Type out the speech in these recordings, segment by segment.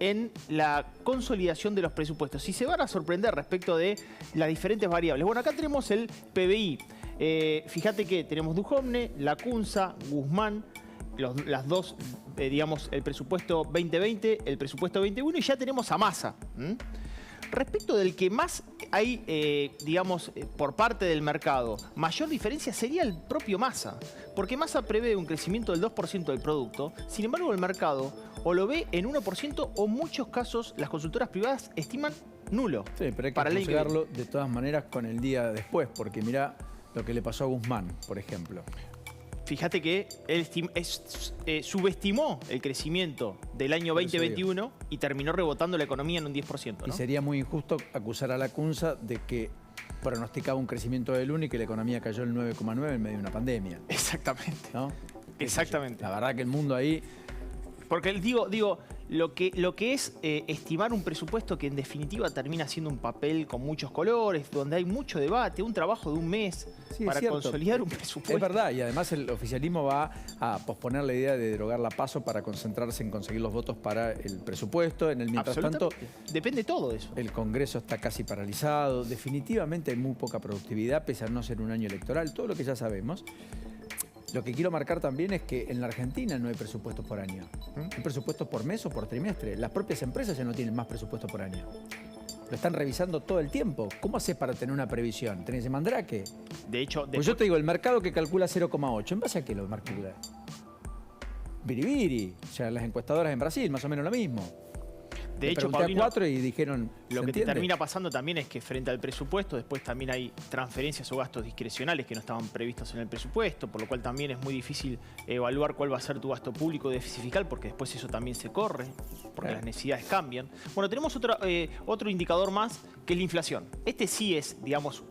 en la consolidación de los presupuestos. Y se van a sorprender respecto de las diferentes variables. Bueno, acá tenemos el PBI. Fíjate que tenemos Duhovne, Lacunza, Guzmán, las dos, digamos, el presupuesto 2020, el presupuesto 2021 y ya tenemos a Massa. Respecto del que más hay, digamos, por parte del mercado, mayor diferencia sería el propio Massa. Porque Massa prevé un crecimiento del 2% del producto. Sin embargo, el mercado o lo ve en 1% o en muchos casos las consultoras privadas estiman nulo. Sí, pero hay que juzgarlo de todas maneras con el día después. Porque mirá lo que le pasó a Guzmán, por ejemplo. Fíjate que él subestimó el crecimiento del año 2021 y terminó rebotando la economía en un 10%, ¿no? Y sería muy injusto acusar a Lacunza de que pronosticaba un crecimiento del 1 y que la economía cayó el 9,9 en medio de una pandemia. Exactamente. ¿No? Exactamente. La verdad que el mundo ahí... Porque digo, lo que es estimar un presupuesto que en definitiva termina siendo un papel con muchos colores, donde hay mucho debate, un trabajo de un mes para consolidar un presupuesto. Es verdad, y además el oficialismo va a posponer la idea de derogar la PASO para concentrarse en conseguir los votos para el presupuesto. En el mientras tanto, depende todo de eso. El Congreso está casi paralizado. Definitivamente hay muy poca productividad, pese a no ser un año electoral, todo lo que ya sabemos. Lo que quiero marcar también es que en la Argentina no hay presupuestos por año. Hay presupuestos por mes o por trimestre. Las propias empresas ya no tienen más presupuesto por año. Lo están revisando todo el tiempo. ¿Cómo haces para tener una previsión? ¿Tenés ese mandrake? De hecho... Pues yo te digo, el mercado que calcula 0,8, ¿en base a qué lo calcula? Biribiri. O sea, las encuestadoras en Brasil, más o menos lo mismo. De hecho, Paulino, a 4 y dijeron... Lo que te termina pasando también es que frente al presupuesto, después también hay transferencias o gastos discrecionales que no estaban previstos en el presupuesto, por lo cual también es muy difícil evaluar cuál va a ser tu gasto público déficit fiscal, porque después eso también se corre, porque las necesidades cambian. Bueno, tenemos otro indicador más, que es la inflación. Este sí es, digamos,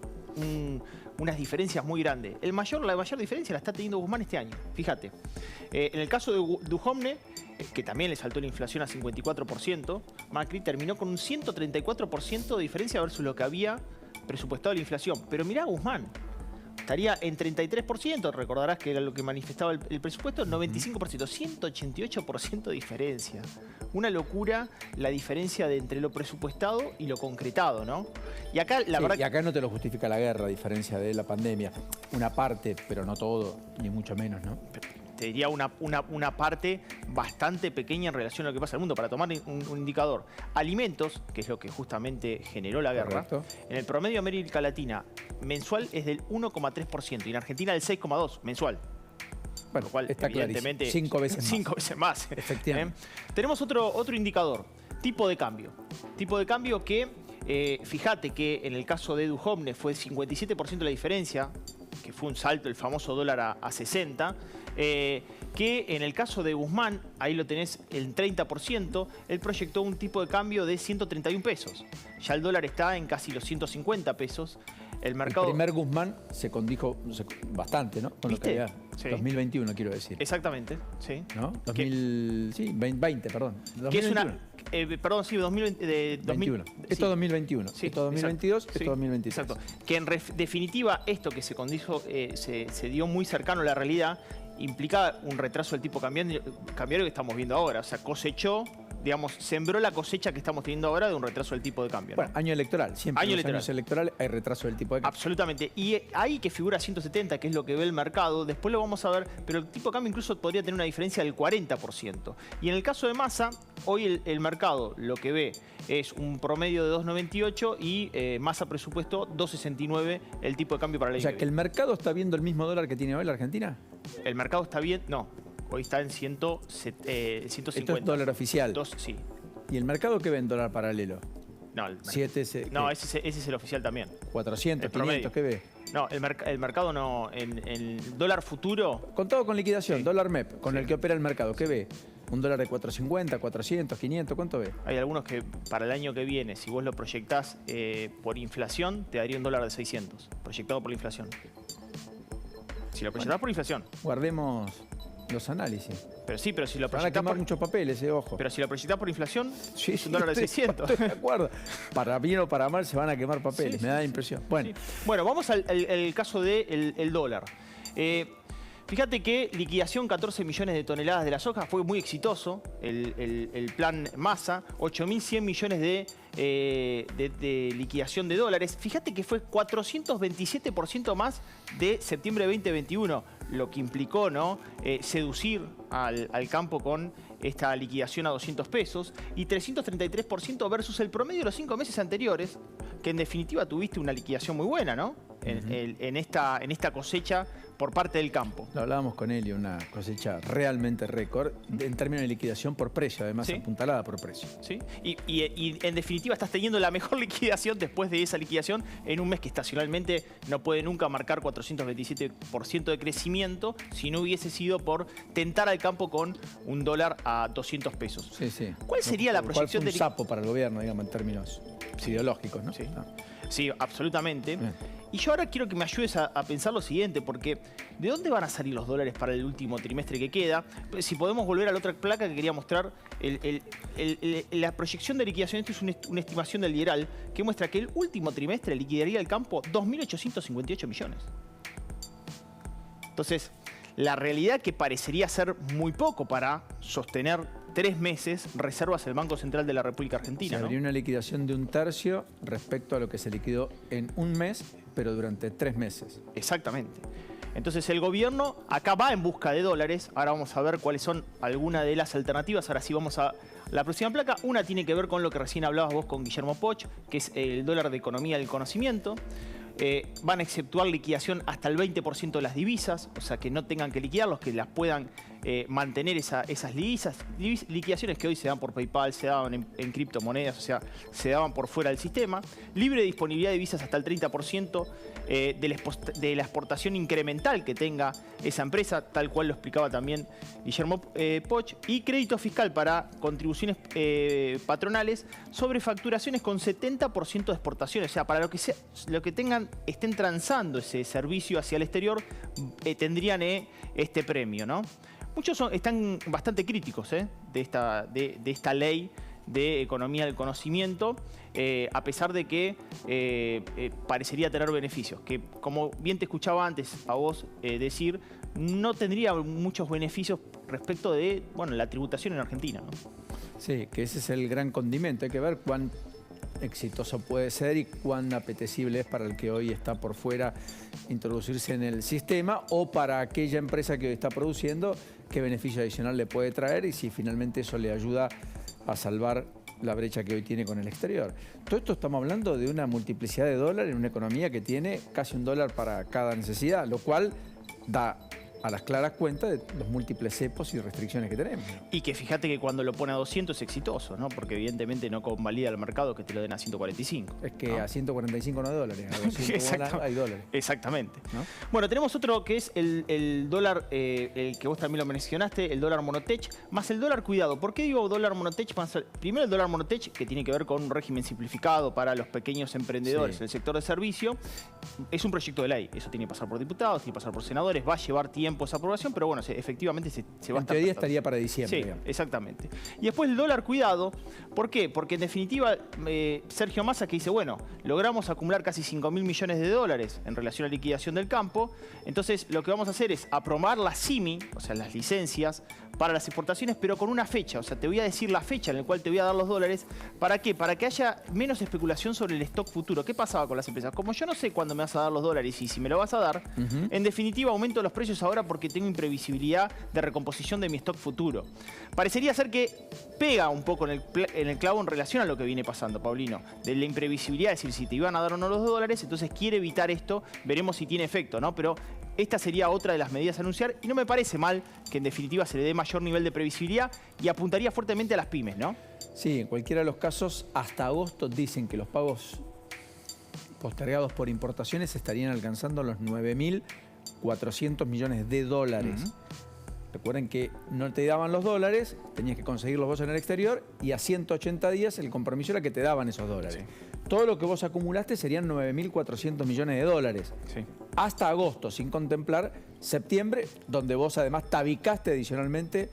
unas diferencias muy grandes. La mayor diferencia la está teniendo Guzmán este año, fíjate. En el caso de Duhovne, que también le saltó la inflación a 54%, Macri terminó con un 134% de diferencia versus lo que había presupuestado la inflación. Pero mirá Guzmán, estaría en 33%, recordarás que era lo que manifestaba el presupuesto, 95%, 188% de diferencia. Una locura la diferencia entre lo presupuestado y lo concretado, ¿no? Y acá, la verdad... Y acá no te lo justifica la guerra, a diferencia de la pandemia. Una parte, pero no todo, ni mucho menos, ¿no? Te diría una parte bastante pequeña en relación a lo que pasa en el mundo. Para tomar un indicador, alimentos, que es lo que justamente generó la guerra, en el promedio de América Latina mensual es del 1,3% y en Argentina del 6,2% mensual. Bueno, lo cual, está evidentemente 5 veces más. 5 veces más. Efectivamente. Tenemos otro indicador, tipo de cambio. Tipo de cambio que, fíjate que en el caso de Duhovne fue 57% la diferencia, que fue un salto, el famoso dólar a 60, que en el caso de Guzmán, ahí lo tenés el 30%, él proyectó un tipo de cambio de 131 pesos. Ya el dólar está en casi los 150 pesos. El primer Guzmán se condijo bastante, ¿no? Con ¿viste? Lo que había, sí. 2021, quiero decir. Exactamente, sí. ¿No? 2020, perdón. 2021. Que es una... perdón, sí, 2021. Esto es 2021. Sí, esto es 2022, exacto. esto es 2023. Exacto. Que en definitiva esto que se condijo, se dio muy cercano a la realidad, implica un retraso del tipo cambiario que estamos viendo ahora. O sea, cosechó, digamos, sembró la cosecha que estamos teniendo ahora de un retraso del tipo de cambio, ¿no? Bueno, año electoral. Siempre en los años electorales hay retraso del tipo de cambio. Absolutamente. Y ahí que figura 170, que es lo que ve el mercado, después lo vamos a ver, pero el tipo de cambio incluso podría tener una diferencia del 40%. Y en el caso de Massa, hoy el mercado lo que ve es un promedio de 2,98 y Massa presupuesto 2,69 el tipo de cambio para la O sea, que el mercado está viendo el mismo dólar que tiene hoy la Argentina. El mercado está bien, no. Hoy está en 150. Esto es dólar oficial. Sí. ¿Y el mercado qué ve en dólar paralelo? No, ese es el oficial también. 400, 500, ¿qué ve? No, el mercado no. En el dólar futuro... Contado con liquidación, dólar MEP, con el que opera el mercado, ¿qué ve? ¿Un dólar de 450, 400, 500? ¿Cuánto ve? Hay algunos que para el año que viene, si vos lo proyectás por inflación, te daría un dólar de 600, proyectado por la inflación. Si lo proyectás por inflación. Guardemos los análisis. Pero sí, pero si lo proyectás... Van a quemar muchos papeles, ojo. Pero si lo proyectás por inflación, es un dólar de 600. Estoy de acuerdo. Para bien o para mal se van a quemar papeles, me da la impresión. Bueno, bueno, vamos al caso del dólar. Fíjate que liquidación 14 millones de toneladas de la soja, fue muy exitoso el plan Massa, 8.100 millones de liquidación de dólares. Fíjate que fue 427% más de septiembre de 2021, lo que implicó, ¿no? Seducir al campo con esta liquidación a 200 pesos y 333% versus el promedio de los 5 meses anteriores, que en definitiva tuviste una liquidación muy buena, ¿no? En esta cosecha por parte del campo. Lo hablábamos con Elio, una cosecha realmente récord en términos de liquidación por precio, además Sí. apuntalada por precio. ¿Sí? Y en definitiva estás teniendo la mejor liquidación después de esa liquidación en un mes que estacionalmente no puede nunca marcar 427% de crecimiento si no hubiese sido por tentar al campo con un dólar a 200 pesos. Sí, sí. ¿Cuál sería la Lo cual proyección fue de un sapo para el gobierno, digamos, en términos ideológicos, ¿no? Sí. Ah. Sí, absolutamente. Bien. Y yo ahora quiero que me ayudes a pensar lo siguiente, porque ¿de dónde van a salir los dólares para el último trimestre que queda? Si podemos volver a la otra placa que quería mostrar, la proyección de liquidación, esto es una estimación del Lideral, que muestra que el último trimestre liquidaría el campo 2.858 millones. Entonces, la realidad que parecería ser muy poco para sostener 3 meses reservas del Banco Central de la República Argentina, Se ¿no? habría una liquidación de 1/3 respecto a lo que se liquidó en un mes, pero durante 3 meses. Exactamente. Entonces el gobierno acá va en busca de dólares. Ahora vamos a ver cuáles son algunas de las alternativas. Ahora sí vamos a la próxima placa. Una tiene que ver con lo que recién hablabas vos con Guillermo Poch, que es el dólar de economía del conocimiento. Van a exceptuar liquidación hasta el 20% de las divisas, o sea que no tengan que liquidarlos, que las puedan mantener esas divisas. Liquidaciones que hoy se dan por PayPal, se daban en criptomonedas, o sea, se daban por fuera del sistema. Libre disponibilidad de divisas hasta el 30% de la exportación incremental que tenga esa empresa, tal cual lo explicaba también Guillermo Poch. Y crédito fiscal para contribuciones patronales sobre facturaciones con 70% de exportaciones. O sea, para lo que estén transando ese servicio hacia el exterior, tendrían este premio, ¿no? Muchos están bastante críticos de esta ley de economía del conocimiento, a pesar de que parecería tener beneficios, que como bien te escuchaba antes a vos decir, no tendría muchos beneficios respecto de la tributación en Argentina, ¿no? Sí, que ese es el gran condimento. Hay que ver cuán exitoso puede ser y cuán apetecible es para el que hoy está por fuera introducirse en el sistema, o para aquella empresa que hoy está produciendo, qué beneficio adicional le puede traer y si finalmente eso le ayuda a salvar la brecha que hoy tiene con el exterior. Todo esto estamos hablando de una multiplicidad de dólares en una economía que tiene casi $1 para cada necesidad, lo cual da a las claras cuentas de los múltiples cepos y restricciones que tenemos. Y que fíjate que cuando lo pone a 200 es exitoso, ¿no? Porque evidentemente no convalida al mercado que te lo den a 145. Es que ¿no? a 145 no hay dólares, a 200 hay dólares. Exactamente. ¿No? Bueno, tenemos otro que es el dólar, el que vos también lo mencionaste, el dólar monotech, más el dólar cuidado. ¿Por qué digo dólar monotech? Primero el dólar monotech, que tiene que ver con un régimen simplificado para los pequeños emprendedores Sí. del sector de servicio. Es un proyecto de ley. Eso tiene que pasar por diputados, tiene que pasar por senadores, va a llevar tiempo esa aprobación, pero bueno, efectivamente se va a En estar teoría tratando. estaría para diciembre. Sí, digamos. exactamente. Y después el dólar cuidado. ¿Por qué? Porque en definitiva, Sergio Massa que dice, bueno, logramos acumular casi 5.000 millones de dólares en relación a la liquidación del campo. Entonces, lo que vamos a hacer es aprobar la CIMI, o sea, las licencias para las exportaciones, pero con una fecha. O sea, te voy a decir la fecha en la cual te voy a dar los dólares. ¿Para qué? Para que haya menos especulación sobre el stock futuro. ¿Qué pasaba con las empresas? Como yo no sé cuándo me vas a dar los dólares y si me lo vas a dar, en definitiva aumento los precios ahora porque tengo imprevisibilidad de recomposición de mi stock futuro. Parecería ser que pega un poco en el clavo en relación a lo que viene pasando, Paulino, de la imprevisibilidad, es decir, si te iban a dar o no los dólares, entonces quiere evitar esto, veremos si tiene efecto, ¿no? Pero esta sería otra de las medidas a anunciar y no me parece mal que en definitiva se le dé mayor nivel de previsibilidad y apuntaría fuertemente a las pymes, ¿no? Sí, en cualquiera de los casos, hasta agosto dicen que los pagos postergados por importaciones estarían alcanzando los 9.400 millones de dólares. Recuerden que no te daban los dólares, tenías que conseguirlos vos en el exterior y a 180 días el compromiso era que te daban esos dólares. Sí. Todo lo que vos acumulaste serían 9.400 millones de dólares. Sí. Hasta agosto, sin contemplar septiembre, donde vos además tabicaste adicionalmente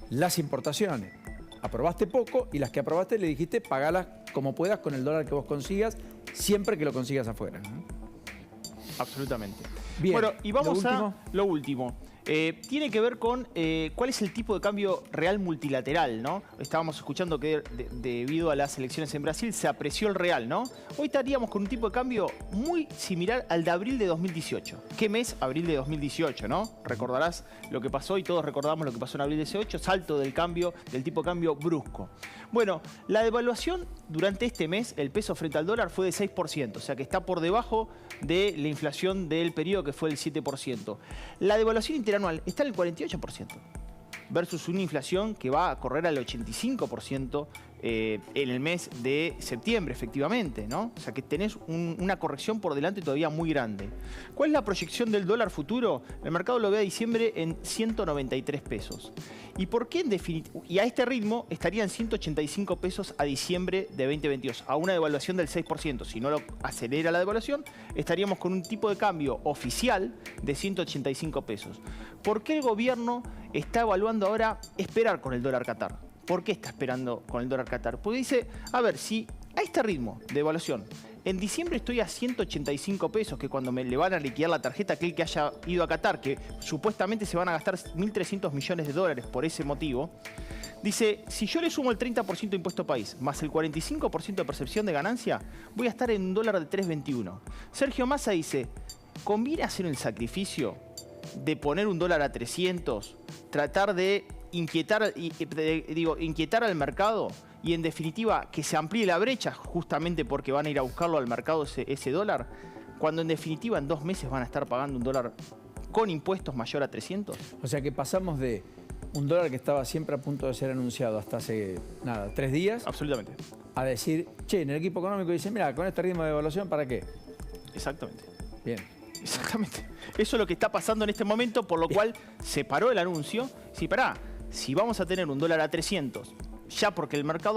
las importaciones. Aprobaste poco y las que aprobaste le dijiste pagalas como puedas con el dólar que vos consigas, siempre que lo consigas afuera. Absolutamente. Bien, Bueno, y vamos ¿lo a último? lo último. Tiene que ver con cuál es el tipo de cambio real multilateral, ¿no? Estábamos escuchando que debido a las elecciones en Brasil se apreció el real, ¿no? Hoy estaríamos con un tipo de cambio muy similar al de abril de 2018. ¿Qué mes? Abril de 2018, ¿no? Recordarás lo que pasó y todos recordamos lo que pasó en abril de 2018, salto del cambio, del tipo de cambio brusco. Bueno, la devaluación durante este mes, el peso frente al dólar fue de 6%, o sea que está por debajo de la inflación del periodo que fue del 7%. La devaluación interanual está en el 48%, versus una inflación que va a correr al 85% en el mes de septiembre, efectivamente, ¿no? O sea que tenés una corrección por delante todavía muy grande. ¿Cuál es la proyección del dólar futuro? El mercado lo ve a diciembre en 193 pesos. ¿Y por qué en definitiva? Y a este ritmo estarían 185 pesos a diciembre de 2022, a una devaluación del 6%. Si no lo acelera la devaluación, estaríamos con un tipo de cambio oficial de 185 pesos. ¿Por qué el gobierno está evaluando ahora esperar con el dólar Qatar? ¿Por qué está esperando con el dólar Qatar? Porque dice, a ver, si a este ritmo de evaluación, en diciembre estoy a 185 pesos, que cuando le van a liquidar la tarjeta aquel que haya ido a Qatar, que supuestamente se van a gastar 1.300 millones de dólares por ese motivo, dice, si yo le sumo el 30% de impuesto país, más el 45% de percepción de ganancia, voy a estar en un dólar de 3.21. Sergio Massa dice, ¿conviene hacer el sacrificio de poner un dólar a 300, tratar de inquietar al mercado y en definitiva que se amplíe la brecha justamente porque van a ir a buscarlo al mercado ese dólar, cuando en definitiva en 2 meses van a estar pagando un dólar con impuestos mayor a 300? O sea que pasamos de un dólar que estaba siempre a punto de ser anunciado hasta hace, 3 días. Absolutamente. A decir, che, en el equipo económico dicen, mira, con este ritmo de evaluación, ¿para qué? Exactamente. Bien. Exactamente. Eso es lo que está pasando en este momento, por lo cual se paró el anuncio. Sí, pará, si vamos a tener un dólar a 300, ya porque el mercado